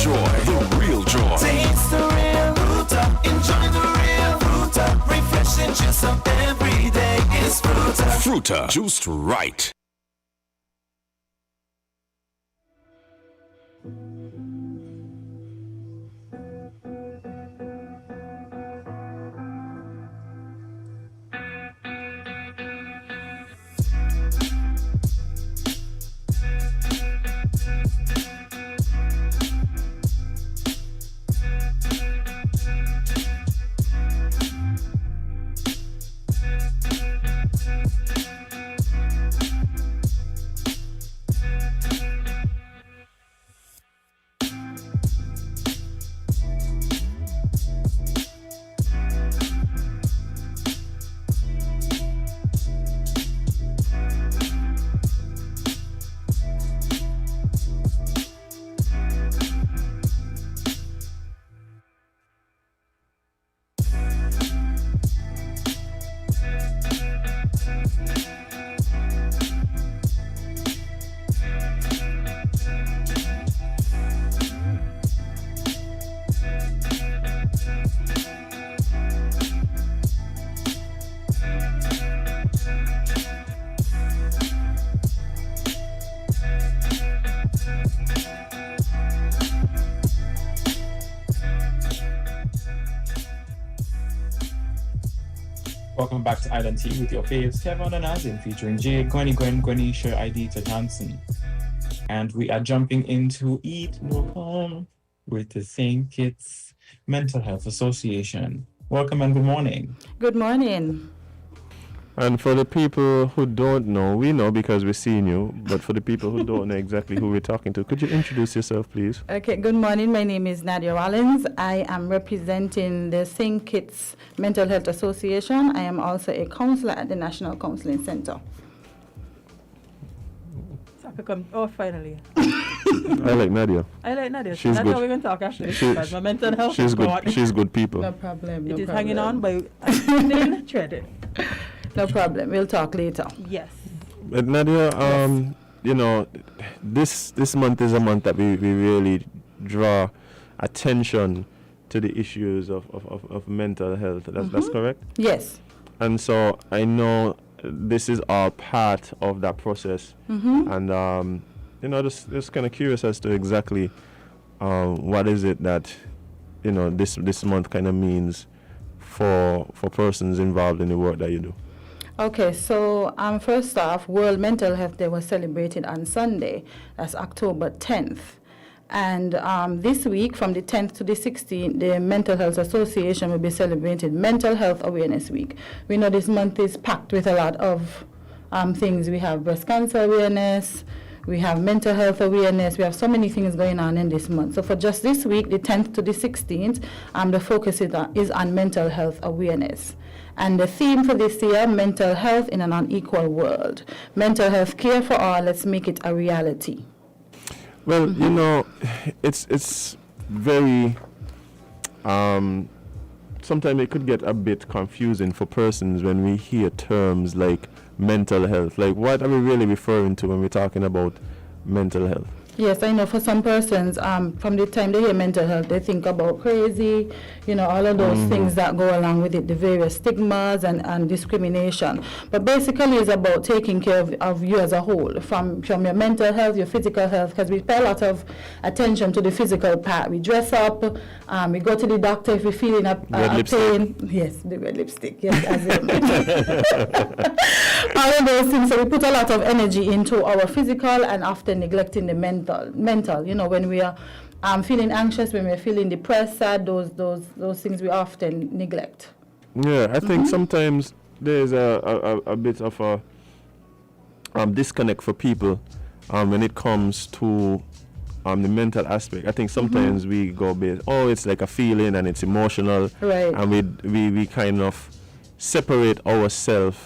Enjoy the real joy. Taste the real Fruta. Enjoy the real Fruta. Refreshing juice of every day is Fruta. Fruta, juiced right. Welcome back to Island Tea with your faves, Kevon and Azem, featuring Jade, Gwenisha, Idita Johnson. And we are jumping into Eat No Harm with the St. Kitts Mental Health Association. Welcome and good morning. Good morning. And for the people who don't know, we know because we've seen you, but for the people who don't know exactly who we're talking to, could you introduce yourself, please? Okay, good morning. My name is Nadia Rawlins. I am representing the St. Kitts Mental Health Association. I am also a counselor at the National Counseling Center. Oh, finally. I like Nadia. I like Nadia. She's That's good. how we're going to talk, actually. Because my mental health she's is good. She's good people. No problem. No It is problem. hanging on by thin thread. No problem. We'll talk later. Yes. But Nadia, Yes. you know, this month is a month that we really draw attention to the issues of mental health. That's correct? Yes. And so I know this is all part of that process. And, you know, just kind of curious as to exactly what is it that, you know, this month kind of means for persons involved in the work that you do. Okay, so first off, World Mental Health Day was celebrated on Sunday. That's October 10th. And this week, from the 10th to the 16th, the Mental Health Association will be celebrating Mental Health Awareness Week. We know this month is packed with a lot of things. We have breast cancer awareness, we have mental health awareness, we have so many things going on in this month. So for just this week, the 10th to the 16th, the focus is on mental health awareness. And the theme for this year, mental health in an unequal world. Mental health care for all, let's make it a reality. Well, you know, it's very, sometimes it could get a bit confusing for persons when we hear terms like mental health. Like, what are we really referring to when we're talking about mental health? Yes, I know for some persons, from the time they hear mental health, they think about crazy, you know, all of those things that go along with it, the various stigmas and discrimination. But basically it's about taking care of you as a whole, from your mental health, your physical health, because we pay a lot of attention to the physical part. We dress up, we go to the doctor if we're feeling a pain. Yes, the red lipstick, yes, all of those things. So we put a lot of energy into our physical and often neglecting the mental, you know, when we are feeling anxious, when we're feeling depressed, sad, those things we often neglect. Yeah, I think sometimes there's a bit of a disconnect for people when it comes to the mental aspect. I think sometimes we go based, it's like a feeling and it's emotional, right? And we kind of separate ourselves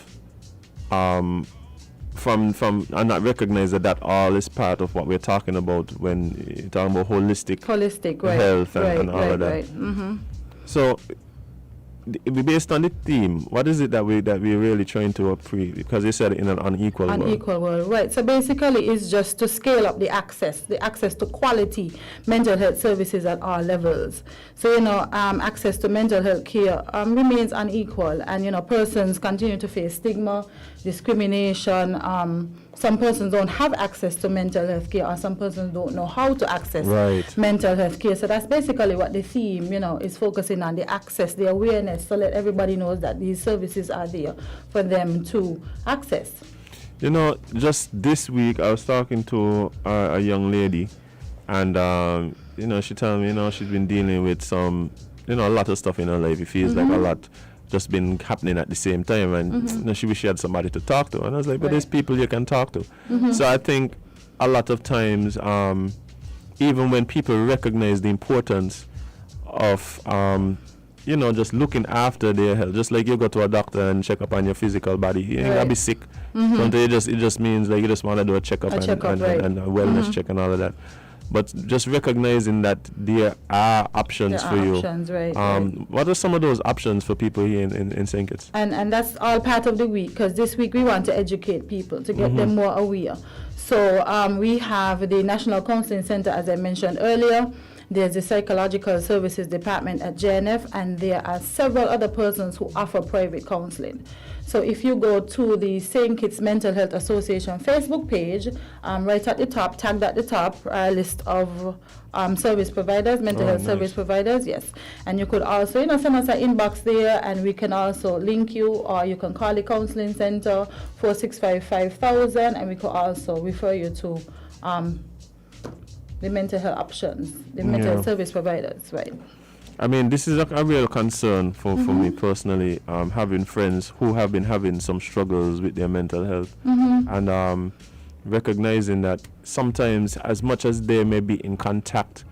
from and not recognize that all is part of what we're talking about when you're talking about holistic Right, health and all of that. Right. So based on the theme, what is it that we're really trying to approve? Because you said in an unequal world. Unequal world, right. So basically it's just to scale up the access to quality mental health services at all levels. So, access to mental health care remains unequal, and, persons continue to face stigma, discrimination. Some persons don't have access to mental health care, or some persons don't know how to access mental health care. So that's basically what the theme, is focusing on, the access, the awareness, so let everybody knows that these services are there for them to access. Just this week I was talking to a young lady, and she told me, she's been dealing with some, a lot of stuff in her life. It feels like a lot just been happening at the same time, and she wish she had somebody to talk to. And I was like, but there's people you can talk to. So I think a lot of times, even when people recognize the importance of just looking after their health, just like you go to a doctor and check up on your physical body, you ain't gonna be sick. Sometimes it just means like you just want to do a checkup and a wellness check and all of that. But just recognizing that there are options for you. What are some of those options for people here in St. Kitts? And that's all part of the week, because this week we want to educate people, to get them more aware. So we have the National Counseling Center, as I mentioned earlier. There's the Psychological Services Department at JNF, and there are several other persons who offer private counseling. So if you go to the St. Kitts Mental Health Association Facebook page, right at the top, tagged at the top, a list of service providers, mental health service providers, yes. And you could also, send us an inbox there, and we can also link you, or you can call the counseling center, 465-5000, and we could also refer you to the mental health options, the mental health service providers, right? I mean, this is a real concern for me personally, having friends who have been having some struggles with their mental health, and recognizing that sometimes, as much as they may be in contact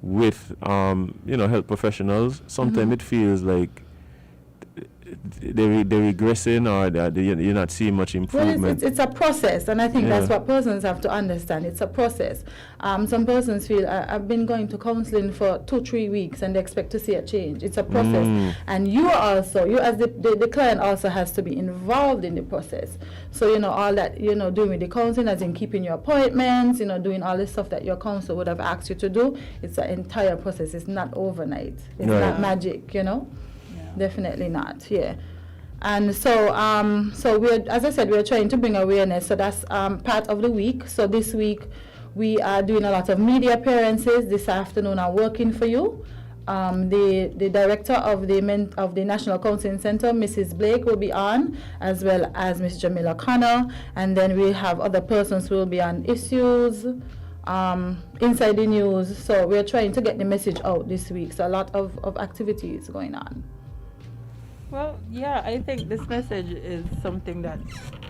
with, health professionals, sometimes it feels like they're regressing, or you're not seeing much improvement. Well, it's a process, and I think that's what persons have to understand. It's a process. Some persons feel, I've been going to counseling for 2-3 weeks, and they expect to see a change. It's a process. And you as the client also has to be involved in the process. So, all that, doing with the counseling, as in keeping your appointments, doing all the stuff that your counselor would have asked you to do, it's an entire process. It's not overnight. It's not magic, Definitely not, And so, as I said, we're trying to bring awareness. So that's part of the week. So this week, we are doing a lot of media appearances. This afternoon, I'm working for you. The director of the National Counseling Center, Mrs. Blake, will be on, as well as Ms. Jamila Connor. And then we have other persons who will be on issues, inside the news. So we're trying to get the message out this week. So a lot of activities going on. Well, yeah, I think this message is something that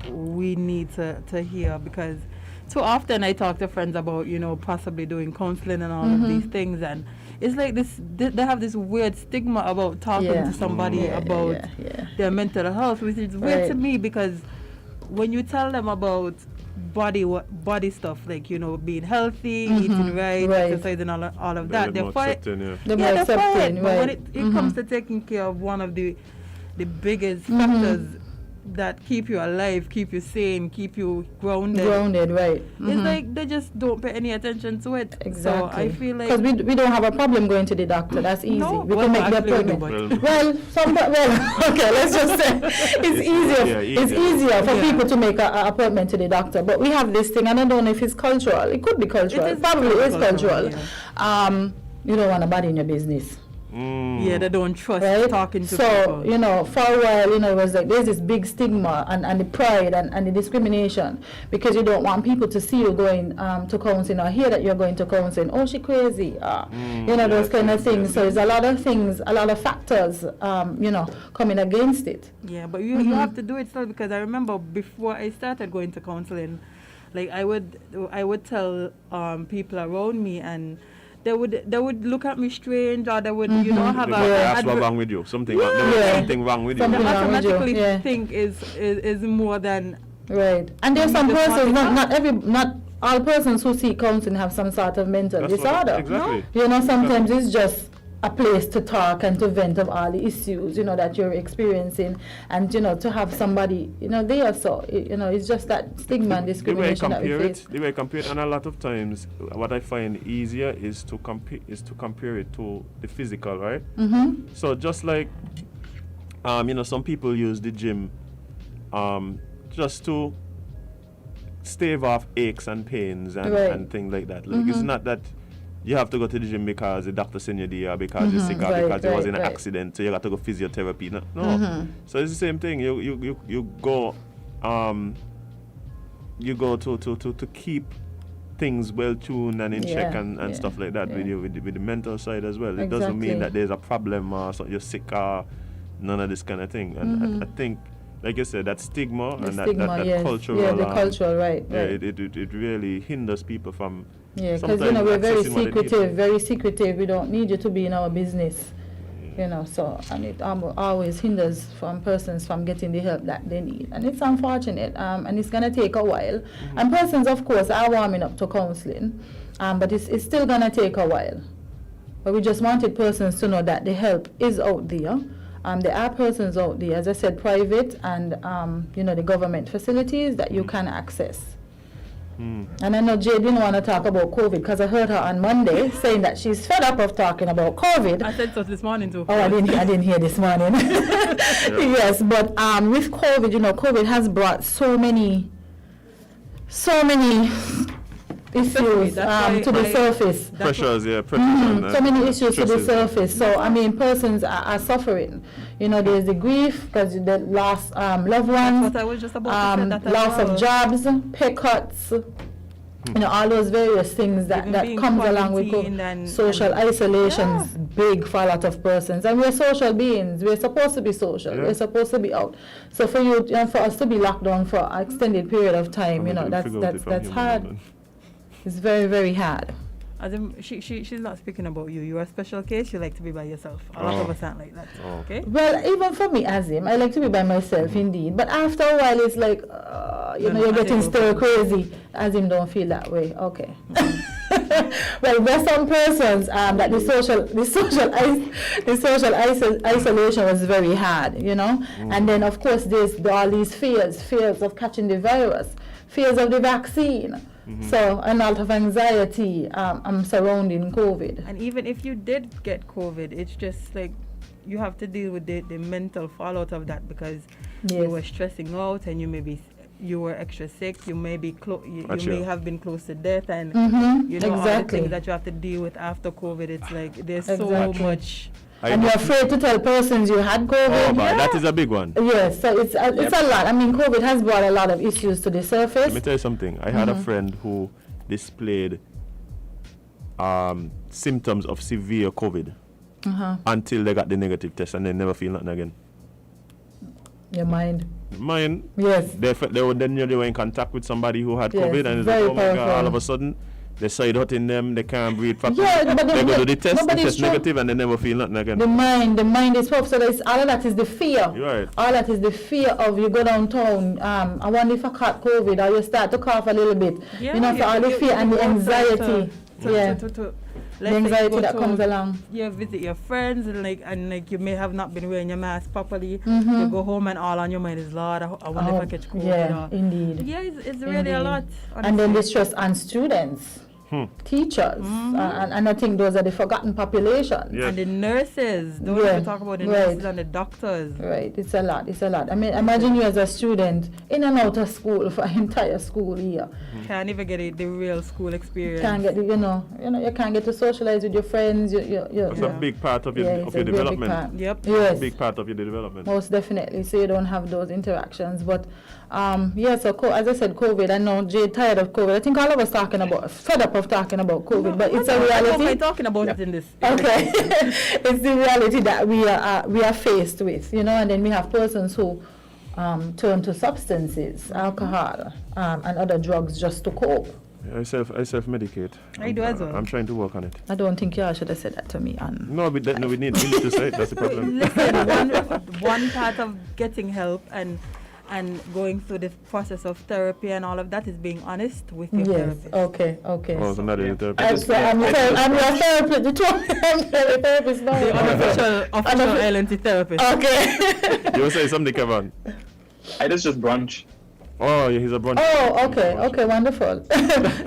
we need to hear, because too often I talk to friends about, possibly doing counseling and all of these things, and it's like they have this weird stigma about talking to somebody about their mental health, which is weird to me, because when you tell them about body stuff, like being healthy, eating right, exercising, all of that, they're fine. But when it comes to taking care of one of the biggest factors that keep you alive, keep you sane, keep you grounded, right? It's like they just don't pay any attention to it. Exactly. So I feel like, because we don't have a problem going to the doctor. That's easy. We can make the appointment. Okay, let's just say it's easier. It's easier for people to make an appointment to the doctor. But we have this thing, and I don't know if it's cultural. It could be cultural. It probably is cultural. You don't want nobody in your business. Yeah, they don't trust talking to people. So, for a while, it was like there's this big stigma and the pride and the discrimination, because you don't want people to see you going to counseling, or hear that you're going to counseling. Oh, she crazy. Those kind of things. So there's a lot of things, a lot of factors, coming against it. Yeah, but you have to do it still, because I remember before I started going to counseling, like I would tell people around me, and they would look at me strange, or they would have what's wrong with you? Something wrong with you. They automatically think is more than right. And there's some persons, not all persons who seek counseling have some sort of mental disorder. Exactly. Sometimes it's just a place to talk and to vent of all the issues, that you're experiencing, and, to have somebody, there. So, it's just that stigma and discrimination that we face. The way I compare it, and a lot of times, what I find easier is to compare it to the physical, right? Mm-hmm. So just like, some people use the gym, just to stave off aches and pains and things like that. Like, it's not that you have to go to the gym because the doctor sent you there, because you're sick, or because you was in an accident, so you got to go physiotherapy. No. So it's the same thing. You go to keep things well tuned and in check and stuff like that with the mental side as well. It doesn't mean that there's a problem or so you're sick or none of this kind of thing. And I think, like you said, that stigma and that cultural, the cultural, right. It really hinders people from. Yeah, because we're very secretive. We don't need you to be in our business, So, and it always hinders persons from getting the help that they need, and it's unfortunate. And it's gonna take a while. And persons, of course, are warming up to counseling, but it's still gonna take a while. But we just wanted persons to know that the help is out there. There are persons out there, as I said, private and the government facilities that you can access. And I know Jade didn't want to talk about COVID because I heard her on Monday saying that she's fed up of talking about COVID. I said so this morning too. Oh, I didn't hear this morning. Yes, but with COVID, COVID has brought so many issues to the surface. Pressures. So many issues to the surface. So, persons are suffering. There's the grief because they lost loved ones. That's what I was just about to say, that loss of jobs, pay cuts, all those various things that comes along with COVID. Social isolation is big for a lot of persons. And we're social beings. We're supposed to be social. We're supposed to be out. So for you, for us to be locked down for an extended period of time, that's hard. It's very, very hard. She's not speaking about you. You're a special case. You like to be by yourself. A lot of us aren't like that. Okay. Well, even for me, Azem, I like to be by myself, indeed. But after a while, it's like, you're getting stir crazy. Azem don't feel that way. Okay. Well, there's some persons that the social isolation was very hard, And then, of course, there's all these fears of catching the virus, fears of the vaccine. So a lot of anxiety surrounding COVID. And even if you did get COVID, it's just like you have to deal with the mental fallout of that because you were stressing out and you were extra sick. You may be you may have been close to death, and all the things that you have to deal with after COVID. It's like there's so much. And you're afraid to tell persons you had COVID. Oh, that is a big one. Yes, so it's a lot. COVID has brought a lot of issues to the surface. Let me tell you something. I had a friend who displayed symptoms of severe COVID until they got the negative test, and they never feel nothing again. Your mind. Yes. They were in contact with somebody who had COVID, and it's like, oh my God, all of a sudden, they saw it hot in them, they can't breathe properly. Yeah, but they go to the test negative, and they never feel nothing again. The mind is tough. So all of that is the fear. Right. All that is the fear of you go downtown. I wonder if I caught COVID, or you start to cough a little bit. So all the fear and the anxiety. The anxiety that comes along. You visit your friends and you may have not been wearing your mask properly. You go home and all on your mind is, Lord, I wonder if I catch COVID. Yeah, indeed. Yeah, it's really a lot. Honestly. And then the stress on students. Teachers, and I think those are the forgotten populations. Yes. And the nurses. Don't even talk about the nurses and the doctors. Right, it's a lot. Imagine you as a student in and out of school for an entire school year. Can't even get the real school experience. Can't get, you can't get to socialize with your friends. It's a big part of your development. Yep. Yes. A big part of your development. Most definitely. So you don't have those interactions. But so as I said, COVID. I know Jade tired of COVID. I think all of us fed up of talking about COVID, but it's a reality. We're talking about it in this. Okay. It's the reality that we are faced with, and then we have persons who turn to substances, alcohol, and other drugs just to cope. I self-medicate. I do as well. I'm trying to work on it. I don't think y'all should have said that to me. No, we need to say it. That's the problem. Listen, one part of getting help and and going through the process of therapy and all of that is being honest with your Yes. therapist. Okay. Okay. Oh, so Nadia, the therapist. I'm your therapist. You told me I'm your therapist now. The unofficial LNT therapist. Okay. You were saying something, Kevon? I just brunch. Oh, yeah, he's a brunch. Oh, okay. Okay, wonderful.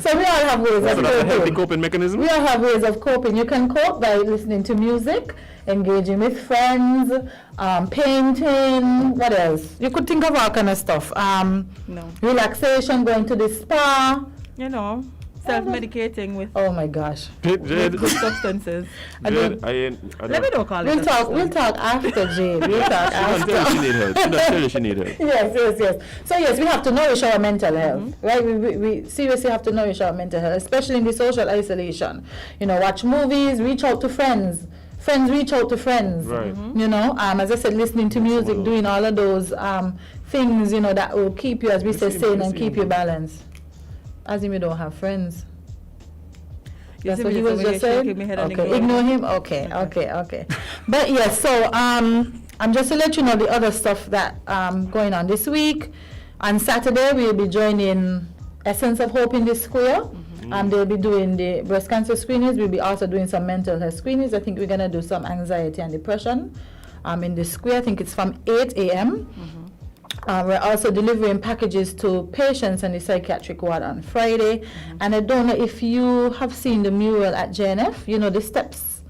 So we all have ways So of that's a healthy coping. coping mechanism? We all have ways of coping. You can cope by listening to music, engaging with friends, painting. What else? You could think of all kind of stuff. No. Relaxation, going to the spa. You know, self-medicating with Oh my gosh. Jade, good substances. Jade, I Let me don't call it. We'll talk after, Jade. We'll talk She don't tell after. you she need help. She don't tell you she need help. Yes. So yes, we have to nourish our mental health, right? We seriously have to nourish our mental health, especially in the social isolation. You know, watch movies, reach out to friends. Friends reach out to friends. Right. You know, as I said, listening to music, doing all of those things, you know, that will keep you, as we say, sane and keep you balanced. As if you don't have friends. That's what he was just saying? Okay, ignore him? Okay. But yes, so I'm just to let you know the other stuff that going on this week. On Saturday, we'll be joining Essence of Hope in the Square. They'll be doing the breast cancer screenings. We'll be also doing some mental health screenings. I think we're going to do some anxiety and depression in the square. I think it's from 8 a.m. We're also delivering packages to patients in the psychiatric ward on Friday. And I don't know if you have seen the mural at JNF, you know, the steps.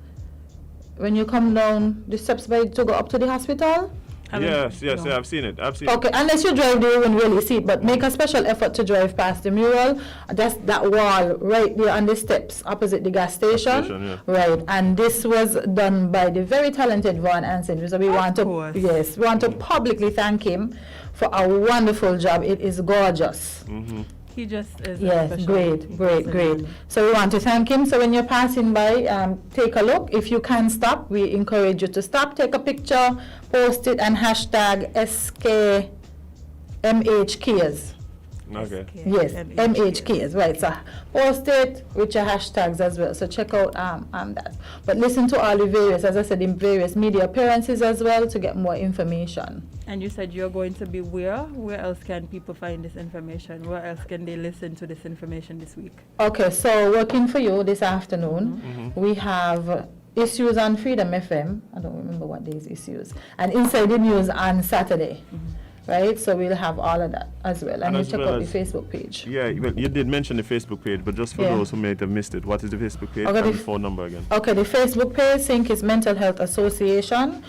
When you come down the steps to go up to the hospital. Yes, I've seen it. Okay, unless you drive there, you won't really see it, but make a special effort to drive past the mural. That's that wall right there on the steps opposite the gas station. Right, and this was done by the very talented Vaughn Anson. So we want to publicly thank him for a wonderful job. It is gorgeous. He just is. Yes, great. So we want to thank him. So when you're passing by, take a look. If you can stop, we encourage you to stop, take a picture, post it, and hashtag SKMHKs. Okay. Yes, MHKs, right. So post it with your hashtags as well. So check out that. But listen to all the various, as I said, in various media appearances as well to get more information. And you said you're going to be where? Where else can people find this information? Where else can they listen to this information this week? Okay, so working for you this afternoon, we have issues on Freedom FM. I don't remember what days issues. And Inside the News on Saturday. Right, so we'll have all of that as well. And you check out the Facebook page. Yeah, well, you did mention the Facebook page, but just for those who may have missed it, what is the Facebook page and the phone number again? Okay, the Facebook page, Think is Mental Health Association.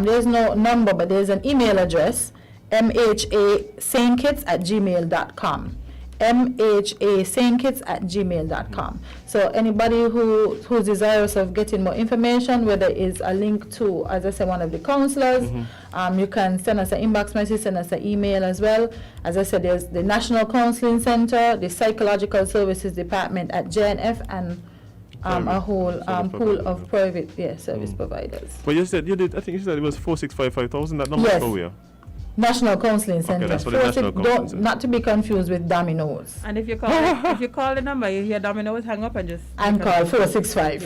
There's no number, but there's an email address, mhasanekids@gmail.com. mhasanekids@gmail.com. So anybody who's desirous of getting more information, whether it's a link to, as I said, one of the counselors, you can send us an inbox message, send us an email as well. As I said, there's the National Counseling Center, the Psychological Services Department at JNF, and a whole pool of private service providers. But I think you said it was 4655000. That number for where? National Counseling Center. Okay, that's what the National Counseling Center. Not to be confused with Domino's. And if you call the number, you hear Domino's, hang up and just... And call 465.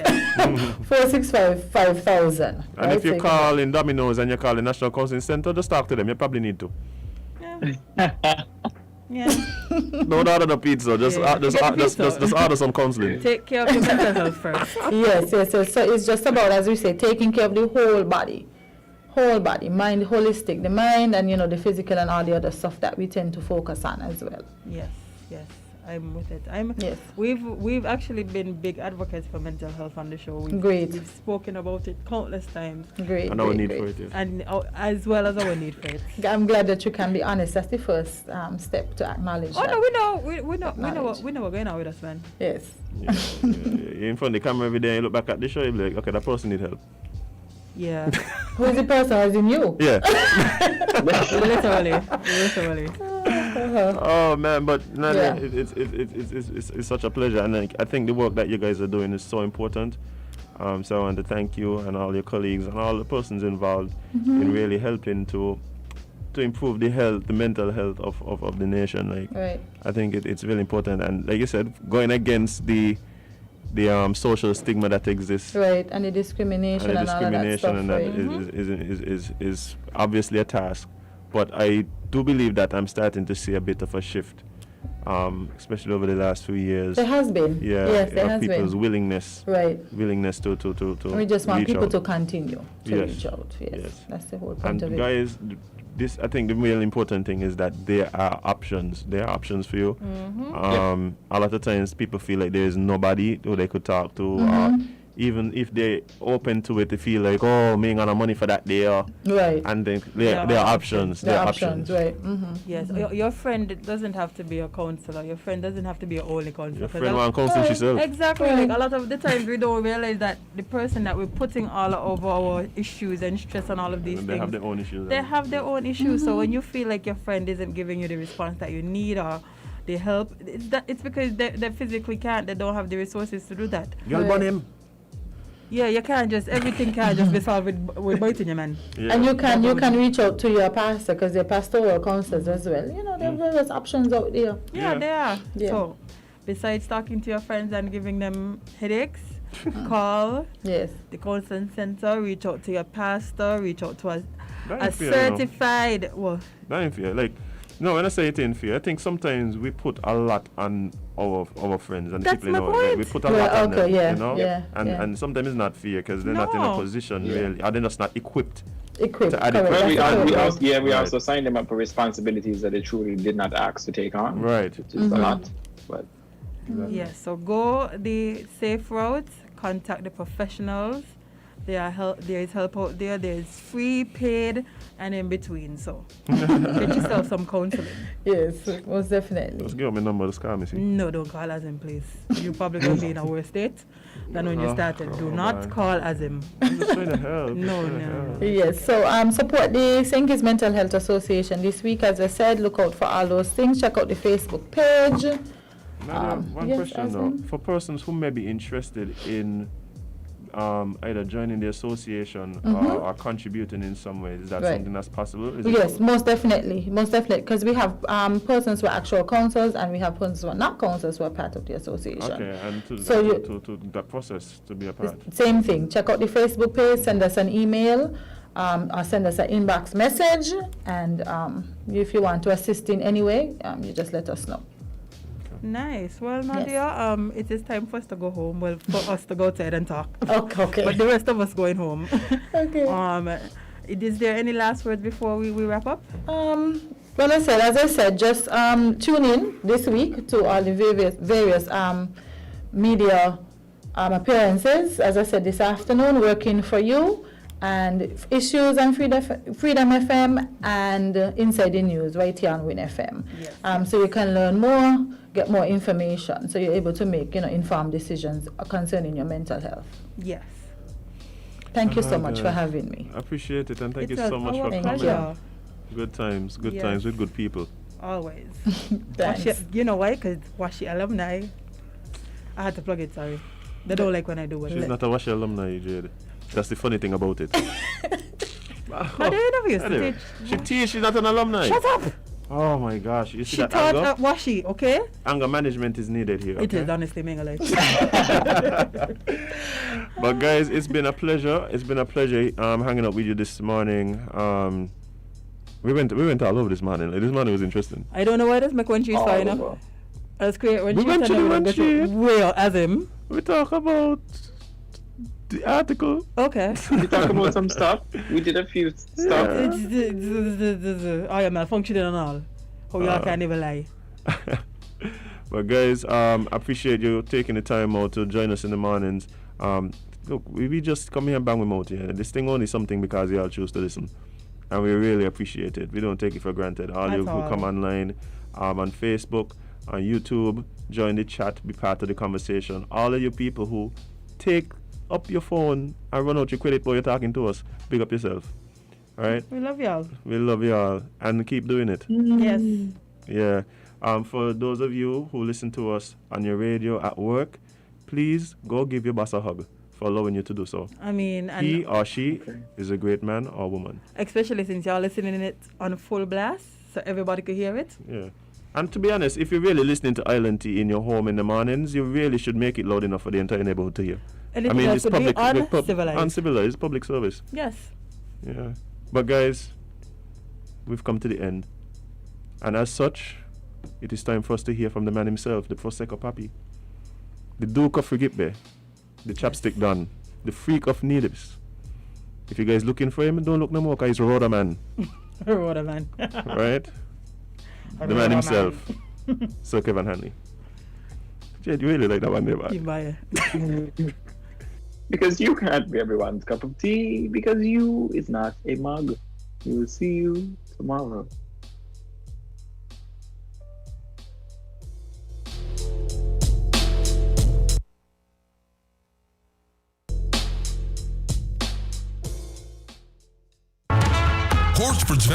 465 5000. And if you call in Domino's and you call the National Counseling Center, just talk to them. You probably need to. Don't order the pizza. Just order some counseling. Take care of your mental health first. Yes. So it's just about, as we say, taking care of the whole body. Mind, holistic, the mind, and the physical and all the other stuff that we tend to focus on as well. Yes, I'm with it. We've actually been big advocates for mental health on the show. We've spoken about it countless times. Great. And our need for it. Yes. And as well as our need for it. I'm glad that you can be honest. That's the first step to acknowledge. Oh no, we know what's going on with us, man. Yes. You're in front of the camera every day. You look back at the show. You're like, okay, that person need help. Yeah. Who's the person? As in you? Yeah. Literally. Oh man, but Nadia, it's such a pleasure, and I think the work that you guys are doing is so important. So I want to thank you and all your colleagues and all the persons involved in really helping to improve the mental health of the nation. I think it's really important, and like you said, going against the social stigma that exists, right, and the discrimination and all of that stuff, is obviously a task. But I do believe that I'm starting to see a bit of a shift, especially over the last few years. There has been. Yeah, Yes, there of has people's been. willingness to We just want reach people out. to continue to Yes. reach out. Yes. Yes. That's the whole point And of it. guys, this I think the real important thing is that there are options. There are options for you. A lot of times people feel like there is nobody who they could talk to, or even if they're open to it, they feel like, oh, me ain't got no money for that day, Right. and then there are options. The There are options, right. Mm-hmm. Yes, your friend doesn't have to be a counselor. Your friend doesn't have to be your only counselor. Your 'cause friend a- want counsel herself. Exactly. Right. Like a lot of the times we don't realize that the person that we're putting all of our issues and stress and all of these They things, have their own issues. they have their own issues. So when you feel like your friend isn't giving you the response that you need or the help, it's because they physically can't. They don't have the resources to do that. Girl, burn him. Yeah, you can't just everything can't just be solved with biting your man. Yeah. And you can reach out to your pastor because they're pastoral counselors as well. You know, there are various options out there. Yeah, Yeah. they are. Yeah. So besides talking to your friends and giving them headaches, call Yes. the counseling center, reach out to your pastor, reach out to That a ain't fair, you know. certified. Well, That ain't fair. Like, no, when I say it ain't fair, I think sometimes we put a lot on our friends and the That's people in my our life. We point. put a Yeah, lot on okay, them, yeah, you know? yeah, and yeah. and sometimes it's not fair because they're not in a No. position Yeah. really, or they're just not equipped. Equipped. To add Correct. it- Well, That's we, the al- correct we word. also, yeah, we Right. also signed them up for responsibilities that they truly did not ask to take on. Right. Which is a lot. But yes. So go the safe route. Contact the professionals. There is help out there. There is free, paid, and in between. So get yourself some counseling. Yes, most definitely. Just give me my number, just call me, see. No, don't call Azem, please. You're probably going to be in a worse state than when you Oh, started. Do oh, not man. call Azem. I'm just trying to help. No, just trying to no. help. Yes, so support the St. Kitts Mental Health Association this week. As I said, look out for all those things. Check out the Facebook page. Nadia, one yes, question though. Azem? For persons who may be interested in either joining the association or contributing in some way, is that Right. something that's possible? Is it Yes, most definitely, because we have persons who are actual counsellors and we have persons who are not counsellors who are part of the association. okay, and to, So you- to that process to be a part. Same thing. Check out the Facebook page, send us an email, or send us an inbox message, and if you want to assist in any way, you just let us know. Nice. Well, Nadia, it is time for us to go home. Well, for us to go outside and talk. Okay. But the rest of us going home. Okay. Is there any last words before we wrap up? Well, as I said, just tune in this week to all the various media appearances. As I said this afternoon, working for you, and issues and Freedom FM and Inside the News right here on Win FM. Yes. So you can learn more, get more information, so you're able to make informed decisions concerning your mental health. Yes. Thank you so Alright, much for guys. having me. I appreciate it and thank It you was so much our for coming. pleasure. Good times Yes. with good people. Always. Thanks. You know why? Because Washi alumni. I had to plug it, sorry. They don't like when I do it. She's not a Washi alumni, Jade. That's the funny thing about it. But they never used to Anyway, teach. she teaches, she's not an alumni. Shut up! Oh my gosh, you see She that taught anger? at Washi, okay? Anger management is needed here. It okay? is, honestly, Mingale. But guys, it's been a pleasure. It's been a pleasure hanging out with you this morning. We went all over this morning. Like, this morning was interesting. I don't know why this make one cheese fine. That's great. When We cheese went to the and one cheese. Well, Azem. We talk about the article. Okay. we talk about some stuff. We did a few stuff. I am malfunctioning and all. How y'all can't even lie. But guys, appreciate you taking the time out to join us in the mornings. Look, we just come here and bang them out here. This thing only something because y'all choose to listen. And we really appreciate it. We don't take it for granted. All you who come online, on Facebook, on YouTube, join the chat, be part of the conversation. All of you people who take up your phone and run out your credit while you're talking to us, big up yourself. All right? We love y'all. We love y'all and keep doing it. Yes. Yeah. For those of you who listen to us on your radio at work, please go give your boss a hug for allowing you to do so. I mean, and He or she is a great man or woman. especially since y'all listening it on full blast, so everybody could hear it. Yeah. And to be honest, if you're really listening to Island Tea in your home in the mornings, you really should make it loud enough for the entire neighborhood to hear. Anything else could be uncivilized. Uncivilized, public service. Yes. Yeah. But guys, we've come to the end. And as such, it is time for us to hear from the man himself, the Prosecco Papi, the Duke of Frigipbe, the chapstick Don, the freak of Needles. If you guys looking for him, don't look no more, because he's Rhoda Man. Rhoda Man. Right? The man himself. Sir Kevon Hanley. Jade, you really like that one there, man? You buy it. Because you can't be everyone's cup of tea, because you is not a mug. We will see you tomorrow. Horsford's